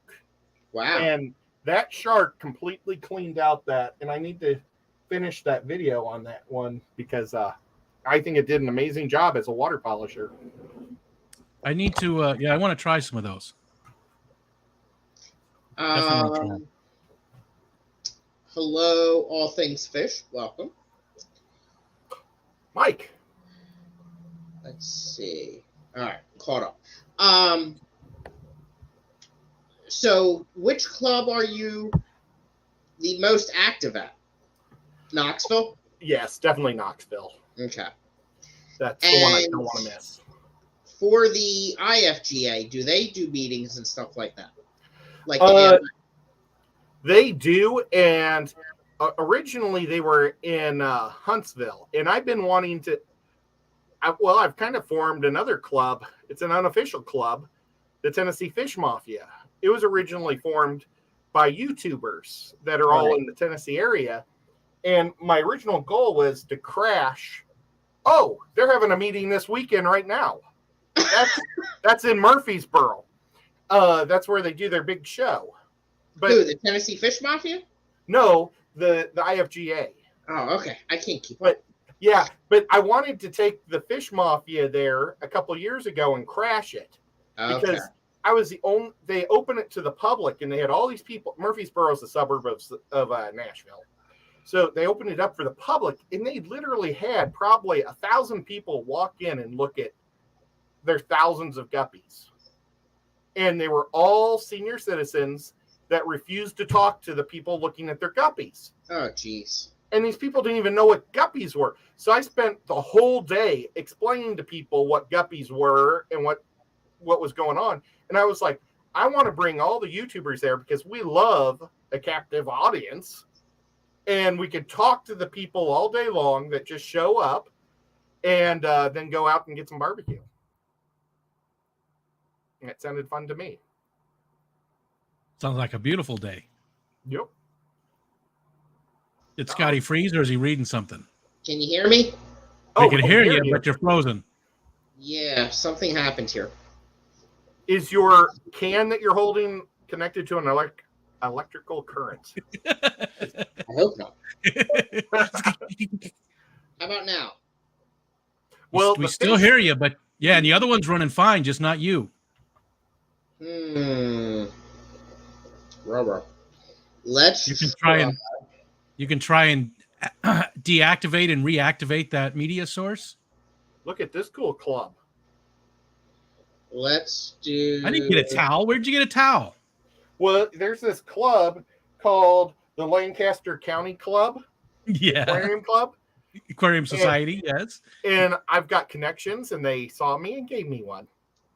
Wow! And that shark completely cleaned out that, and I need to finish that video on that one because I think it did an amazing job as a water polisher. I need to, I want to try some of those. Hello, All Things Fish. Welcome. Mike. Let's see. All right, caught up. So which club are you the most active at? Knoxville? Yes, definitely Knoxville. Okay. That's the one I don't want to miss. For the IFGA, do they do meetings and stuff like that? Like they do, and originally they were in Huntsville, and I've been wanting to. I've kind of formed another club. It's an unofficial club, the Tennessee Fish Mafia. It was originally formed by YouTubers that are all in the Tennessee area, and my original goal was to crash. Oh, they're having a meeting this weekend right now. That's in Murfreesboro. That's where they do their big show. But who, the Tennessee Fish Mafia? No, the IFGA. Oh, okay. I can't keep up. Yeah, but I wanted to take the Fish Mafia there a couple years ago and crash it. Okay. Because I was the only, they opened it to the public, and they had all these people. Murfreesboro is a suburb of Nashville. So they opened it up for the public, and they literally had probably 1,000 people walk in and look at their thousands of guppies. And they were all senior citizens that refused to talk to the people looking at their guppies. Oh, jeez. And these people didn't even know what guppies were. So I spent the whole day explaining to people what guppies were and what was going on. And I was like, I want to bring all the YouTubers there because we love a captive audience. And we could talk to the people all day long that just show up and then go out and get some barbecue. And it sounded fun to me. Sounds like a beautiful day. Yep. Did Scotty freeze or is he reading something? Can you hear me? I can hear you, but you're frozen. Yeah, something happened here. Is your can that you're holding connected to an electrical current? I hope not. How about now? Well, we still hear you, but yeah, and the other one's running fine, just not you. Rubber. Let's. You can try and deactivate and reactivate that media source. Look at this cool club. Let's do. I didn't get a towel. Where'd you get a towel? Well, there's this club called the Lancaster County Club. Yeah. Aquarium Club. Aquarium Society, yes. And I've got connections, and they saw me and gave me one.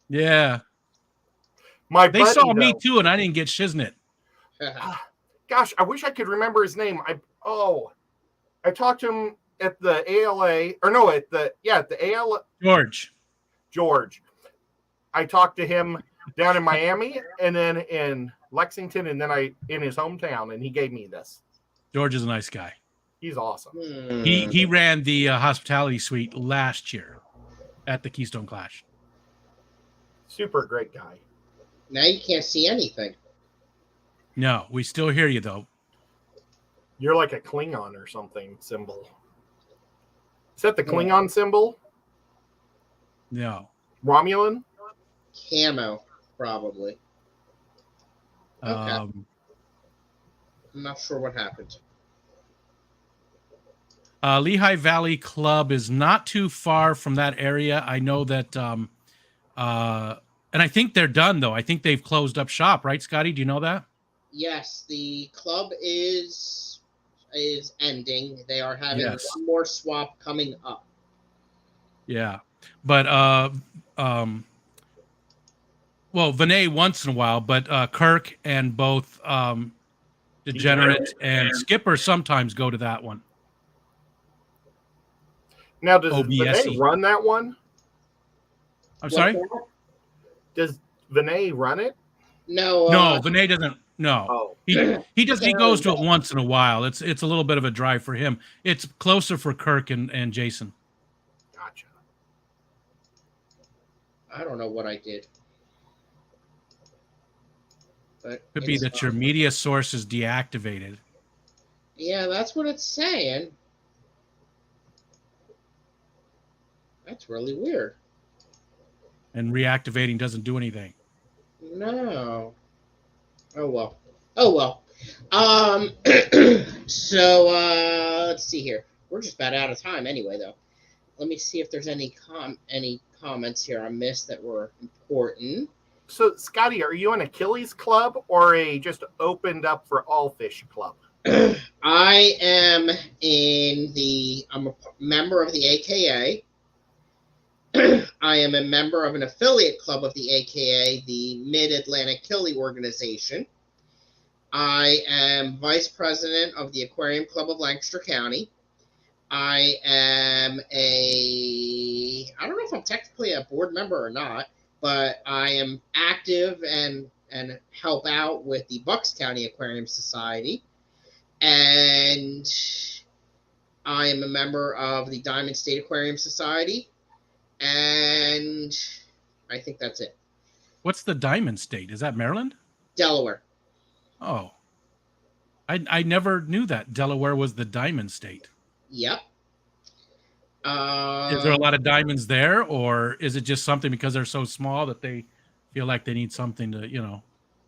Yeah. They saw me too, and I didn't get shiznit. Gosh, I wish I could remember his name. I talked to him at the ALA, or no, at the ALA. George. I talked to him down in Miami, and then in Lexington, and then in his hometown, and he gave me this. George is a nice guy. He's awesome. He ran the hospitality suite last year at the Keystone Clash. Super great guy. Now you can't see anything. No, we still hear you though. You're like a Klingon or something symbol. Is that the Klingon symbol? No. Romulan? Camo, probably. Okay. I'm not sure what happened. Lehigh Valley Club is not too far from that area. I know that, and I think they're done though. I think they've closed up shop, right, Scotty? Do you know that? Yes, the club is ending. They are having one more swap coming up. Yeah, but well, Vinay once in a while, but Kirk and both Degenerate and Skipper sometimes go to that one. Now, does Vinay run that one? I'm sorry? Does Vinay run it? No. No, Vinay doesn't. No. He does. He goes to it once in a while. It's a little bit of a drive for him. It's closer for Kirk and Jason. Gotcha. I don't know what I did. But could be that your media source is deactivated. Yeah, that's what it's saying. That's really weird. And reactivating doesn't do anything. No. Oh well. So let's see here. We're just about out of time anyway, though. Let me see if there's any comments here I missed that were important. So, Scotty, are you an Achilles club or a just opened up for all fish club? I am I'm a member of the AKA. I am a member of an affiliate club of the AKA, the Mid-Atlantic Killie Organization. I am vice president of the Aquarium Club of Lancaster County. I am I don't know if I'm technically a board member or not, but I am active and help out with the Bucks County Aquarium Society. And I am a member of the Diamond State Aquarium Society. And I think that's it. What's the Diamond State? Is that Maryland? Delaware. Oh. I never knew that Delaware was the Diamond State. Yep. Is there a lot of diamonds there, or is it just something because they're so small that they feel like they need something to,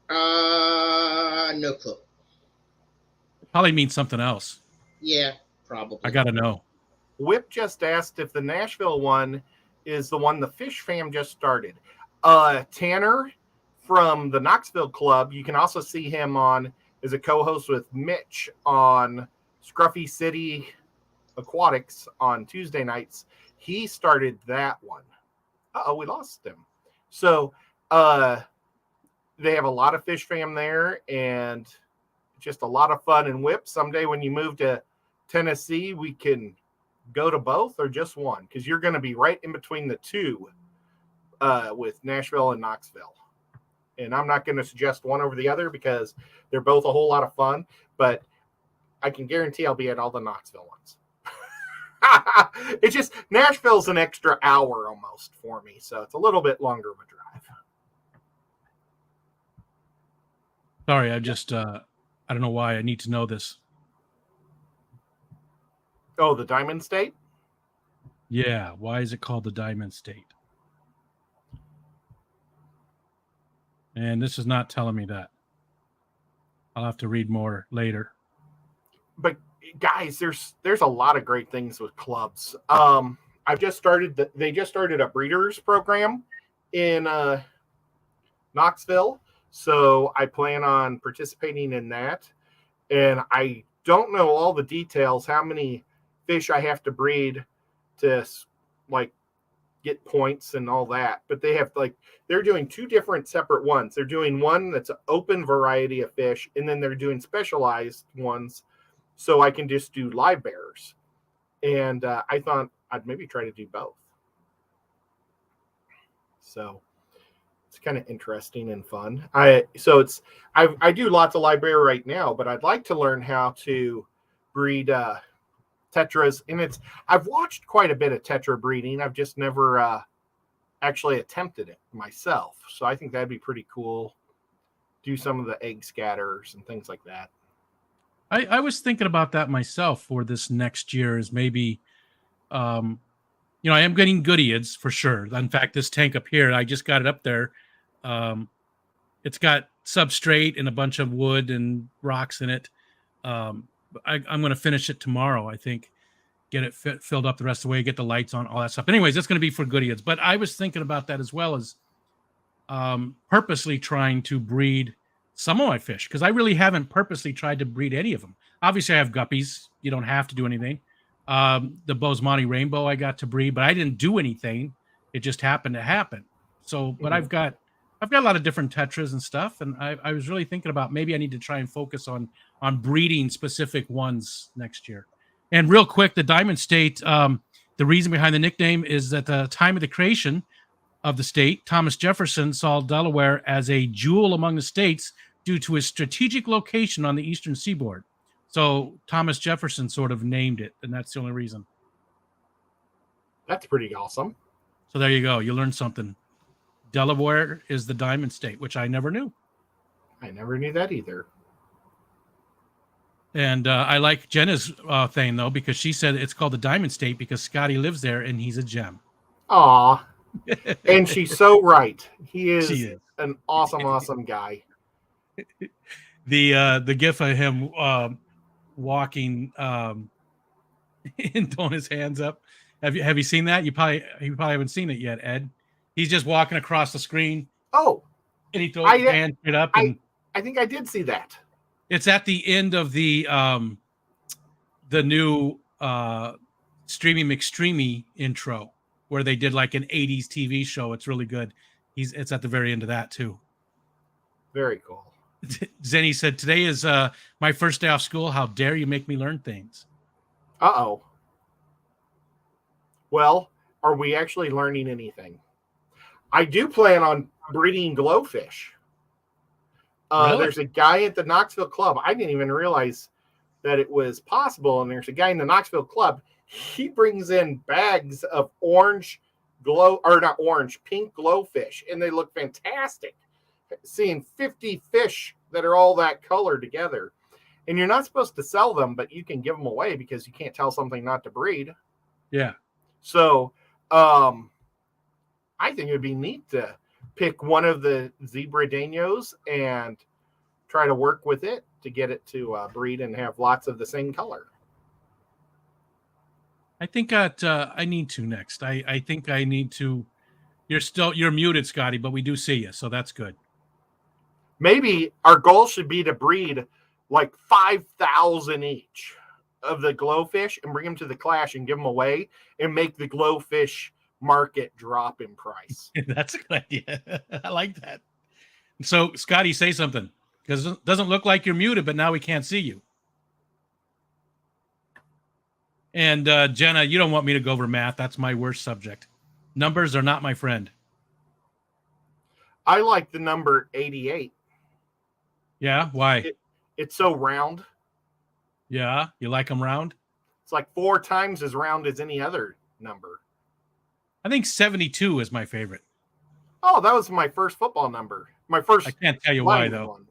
No clue. Probably means something else. Yeah, probably. I gotta know. Whip just asked if the Nashville one is the one the Fish Fam just started. Tanner from the Knoxville Club. You can also see him on as a co-host with Mitch on Scruffy City Aquatics on Tuesday nights. He started that one. We lost him. So they have a lot of fish fam there and just a lot of fun and whip. Someday when you move to Tennessee, we can go to both or just one, because you're going to be right in between the two with Nashville and Knoxville. And I'm not going to suggest one over the other because they're both a whole lot of fun, but I can guarantee I'll be at all the Knoxville ones. It's just Nashville's an extra hour almost for me, so it's a little bit longer of a drive. Sorry, I just I don't know why I need to know this. Oh, the Diamond State? Yeah, why is it called the Diamond State? And this is not telling me that. I'll have to read more later. But guys, there's a lot of great things with clubs. I've just started they just started a breeders program in Knoxville, so I plan on participating in that. And I don't know all the details, how many fish I have to breed to like get points and all that, but they have they're doing two different separate ones. They're doing one that's an open variety of fish, and then they're doing specialized ones so I can just do live bears. And I thought I'd maybe try to do both. So it's kind of interesting and fun. I do lots of live bear right now, but I'd like to learn how to breed tetras. And I've watched quite a bit of tetra breeding. I've just never actually attempted it myself. So I think that'd be pretty cool. Do some of the egg scatters and things like that. I was thinking about that myself for this next year, is maybe, I am getting Goodeids for sure. In fact, this tank up here, I just got it up there. It's got substrate and a bunch of wood and rocks in it. I'm going to finish it tomorrow, I think. Get it filled up the rest of the way, get the lights on, all that stuff. Anyways, that's going to be for Goodeids. But I was thinking about that as well as purposely trying to breed some of my fish, because I really haven't purposely tried to breed any of them. Obviously, I have guppies. You don't have to do anything. The Bosemani Rainbow I got to breed, but I didn't do anything. It just happened to happen. So, but I've got a lot of different tetras and stuff, and I was really thinking about maybe I need to try and focus on breeding specific ones next year. And real quick, the Diamond State, the reason behind the nickname is that the time of the creation of the state, Thomas Jefferson saw Delaware as a jewel among the states due to its strategic location on the eastern seaboard. So Thomas Jefferson sort of named it, and that's the only reason. That's pretty awesome. So there you go. You learned something. Delaware is the Diamond State, which I never knew. I never knew that either. And I like Jenna's thing, though, because she said it's called the Diamond State because Scotty lives there and he's a gem. Aw. And she's so right. He is an awesome guy. The gif of him walking and throwing his hands up. Have you seen that? You probably haven't seen it yet, Ed. He's just walking across the screen. Oh. And he throws his hand straight up. And I think I did see that. It's at the end of the new Streamy McStreamy intro, where they did like an 80s TV show. It's really good. It's at the very end of that too. Very cool. Zenny said, "Today is my first day off school. How dare you make me learn things?" Uh-oh. Well, are we actually learning anything? I do plan on breeding glowfish. Really? There's a guy at the Knoxville Club. I didn't even realize that it was possible. And there's a guy in the Knoxville Club. He brings in bags of pink glowfish, and they look fantastic. Seeing 50 fish that are all that color together. And you're not supposed to sell them, but you can give them away because you can't tell something not to breed. Yeah. So I think it would be neat to pick one of the Zebradeños and try to work with it to get it to breed and have lots of the same color. I think I need to next. I think I need to. You're muted, Scotty, but we do see you, so that's good. maybe our goal should be to breed like 5,000 each of the glowfish and bring them to the Clash and give them away and make the glowfish market drop in price. That's a good idea. I like that. So, Scotty, say something, because it doesn't look like you're muted, but now we can't see you. And Jenna, you don't want me to go over math. That's my worst subject. Numbers are not my friend. I like the number 88. Yeah, why? It's so round. Yeah, you like them round? It's like 4 times as round as any other number. I think 72 is my favorite. Oh, that was my first football number. My first. I can't tell you why, though. One.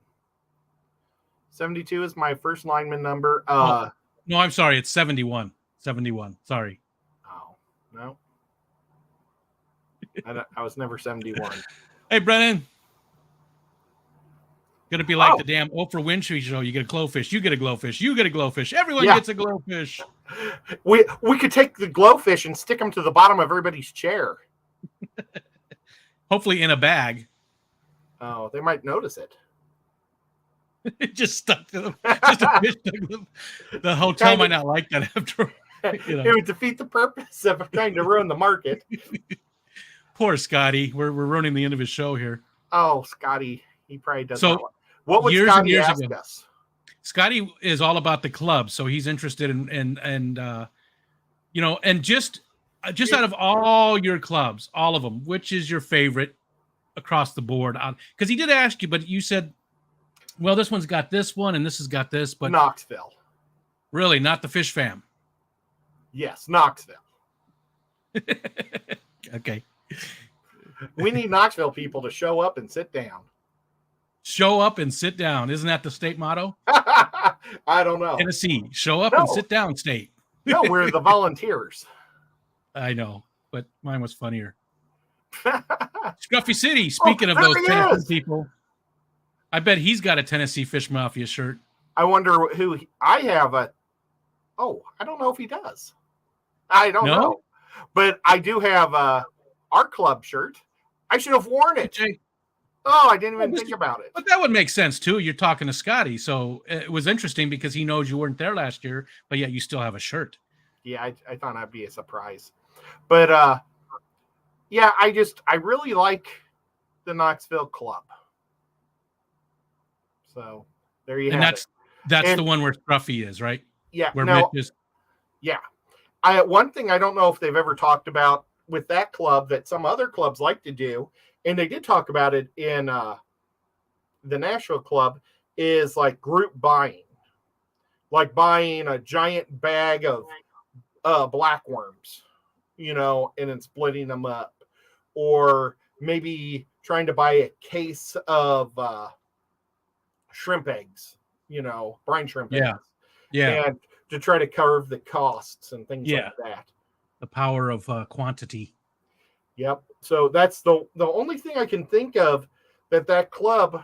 72 is my first lineman number. No, I'm sorry. It's 71. 71. Sorry. Oh, no. I was never 71. Hey, Brennan. Gonna be like the damn Oprah Winfrey show. You get a glowfish. You get a glowfish. You get a glowfish. Everyone gets a glowfish. We could take the glowfish and stick them to the bottom of everybody's chair. Hopefully in a bag. Oh, they might notice it. It just stuck to them. Just a fish stuck to them. The hotel might not like that after. It would defeat the purpose of trying to ruin the market. Poor Scotty. We're ruining the end of his show here. Oh, Scotty. He probably doesn't. So, what would Scotty ask us? Scotty is all about the club, so he's interested in and just out of all your clubs, all of them, which is your favorite across the board? Because he did ask you, but you said, well, this one's got this one and this has got this, but Knoxville. Really, not the Fish Fam. Yes, Knoxville. Okay. We need Knoxville people to show up and sit down. Show up and sit down. Isn't that the state motto? I don't know. Tennessee, show up and sit down state. No, we're the volunteers. I know, but mine was funnier. Scruffy City, speaking of those Tennessee people, I bet he's got a Tennessee Fish Mafia shirt. I wonder who I have I don't know if he does. I don't know. But I do have our club shirt. I should have worn it. Oh, I didn't even think about it. But that would make sense, too. You're talking to Scotty. So it was interesting because he knows you weren't there last year, but yet you still have a shirt. Yeah, I thought that'd be a surprise. But, I really like the Knoxville Club. So there you have it. That's the one where Scruffy is, right? Yeah. Where Mitch is. Yeah. One thing I don't know if they've ever talked about with that club that some other clubs like to do, and they did talk about it in the Nashville Club, is like group buying. Like buying a giant bag of blackworms, and then splitting them up. Or maybe trying to buy a case of shrimp eggs, brine shrimp eggs. Yeah. And to try to cover the costs and things like that. The power of quantity. Yep. So that's the only thing I can think of that club.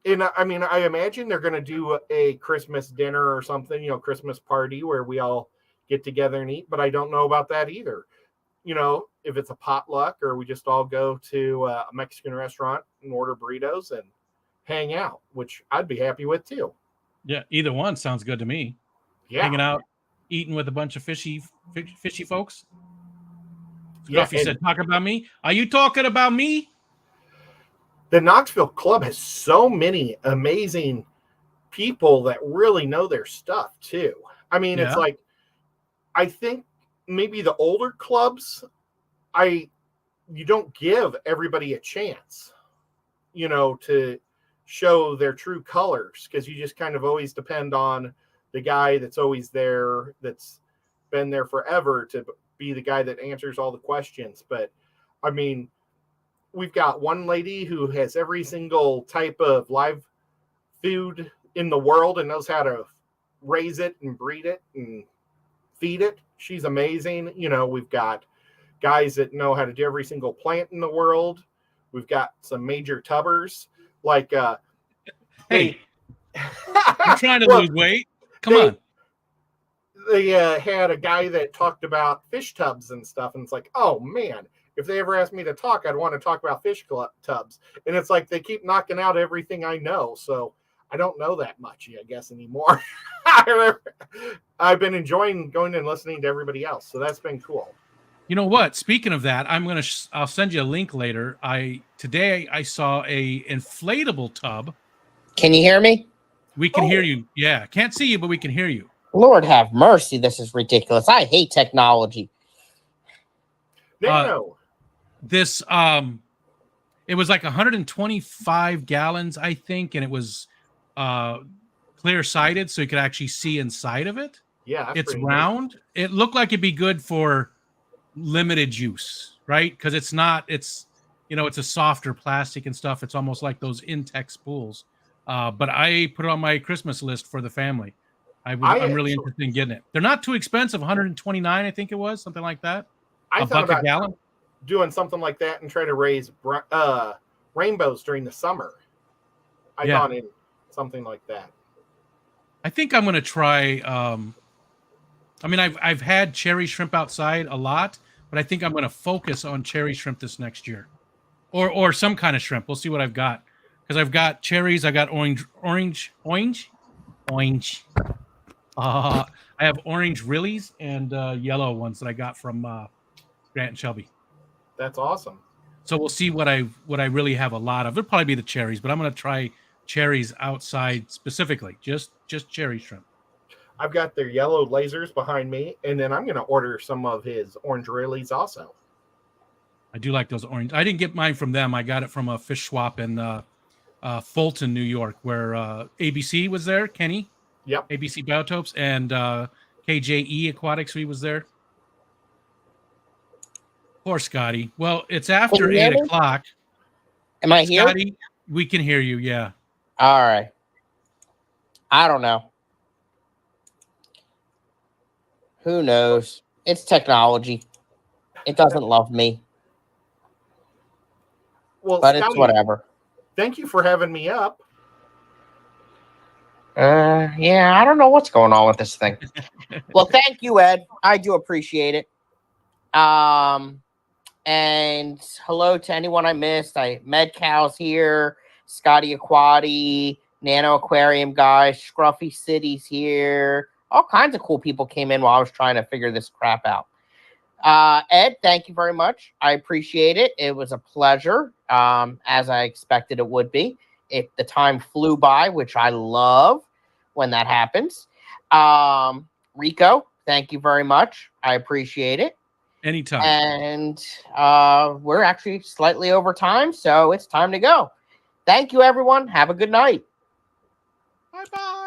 And I imagine they're going to do a Christmas dinner or something, Christmas party where we all get together and eat. But I don't know about that either. If it's a potluck or we just all go to a Mexican restaurant and order burritos and hang out, which I'd be happy with too. Yeah, either one sounds good to me. Yeah. Hanging out, eating with a bunch of fishy folks. Scruffy said, talk about me? Are you talking about me? The Knoxville Club has so many amazing people that really know their stuff too. It's like, I think maybe the older clubs, you don't give everybody a chance, to show their true colors, because you just kind of always depend on the guy that's always there, that's been there forever, to be the guy that answers all the questions. But we've got one lady who has every single type of live food in the world and knows how to raise it and breed it and feed it. She's amazing. We've got guys that know how to do every single plant in the world. We've got some major tubbers like, hey, I'm trying to lose weight. Come on. They had a guy that talked about fish tubs and stuff. And it's like, oh man, if they ever asked me to talk, I'd want to talk about fish tubs. And it's like they keep knocking out everything I know. So I don't know that much, I guess, anymore. I've been enjoying going and listening to everybody else. So that's been cool. You know what? Speaking of that, I'll send you a link later. Today I saw a inflatable tub. Can you hear me? We can hear you. Yeah. Can't see you, but we can hear you. Lord have mercy. This is ridiculous. I hate technology. No. This, it was like 125 gallons, I think, and it was clear sided, so you could actually see inside of it. Yeah. It's round. Neat. It looked like it'd be good for limited use, right? Because it's a softer plastic and stuff. It's almost like those Intex pools. But I put it on my Christmas list for the family. I'm really interested in getting it. They're not too expensive. 129, I think it was, something like that. I thought about a gallon. Doing something like that and try to raise rainbows during the summer. I thought in something like that. I think I'm going to try. I've had cherry shrimp outside a lot, but I think I'm going to focus on cherry shrimp this next year, or some kind of shrimp. We'll see what I've got, because I've got cherries. I got orange. I have orange Rillies and yellow ones that I got from Grant and Shelby. That's awesome. So we'll see what I really have a lot of. It'll probably be the cherries, but I'm going to try cherries outside specifically, just cherry shrimp. I've got their yellow lasers behind me, and then I'm going to order some of his orange Rillies also. I do like those orange. I didn't get mine from them. I got it from a fish swap in Fulton, New York, where ABC was there, Kenny. Yep. ABC Biotopes, and KJE Aquatics, he was there. Poor Scotty. Well, it's after 8 o'clock. Am I here? Scotty, we can hear you, yeah. All right. I don't know. Who knows? It's technology. It doesn't love me. Well, but Scotty, it's whatever. Thank you for having me up. Yeah, I don't know what's going on with this thing. Well, thank you, Ed. I do appreciate it. And hello to anyone I missed. MedCow's here, Scotty Aquati, Nano Aquarium guys, Scruffy City's here. All kinds of cool people came in while I was trying to figure this crap out. Ed, thank you very much. I appreciate it. It was a pleasure, as I expected it would be. The time flew by, which I love when that happens. Rico, thank you very much. I appreciate it. Anytime. And we're actually slightly over time, so it's time to go. Thank you, everyone. Have a good night. Bye-bye.